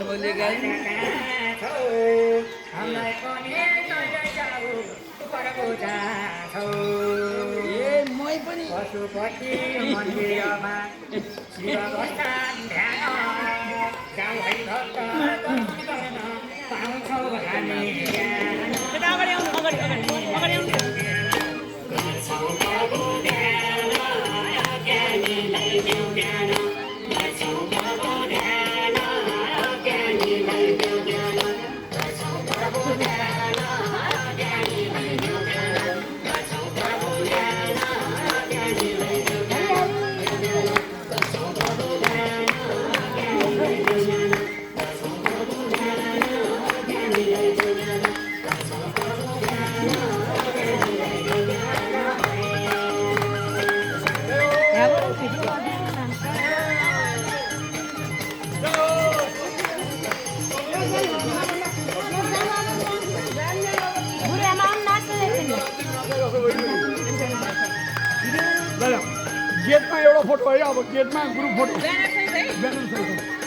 मैले गाएँ ए मै पनि पशुपति मन्दिरमा शिव बस्छन् ध्यान गाउँ भक्त पाउँछौ हामी अगाडि आउनु अगाडि अगाडि अगाडि आउनु गेटमा एउटा फोटो है अब गेटमा ग्रुप फोटो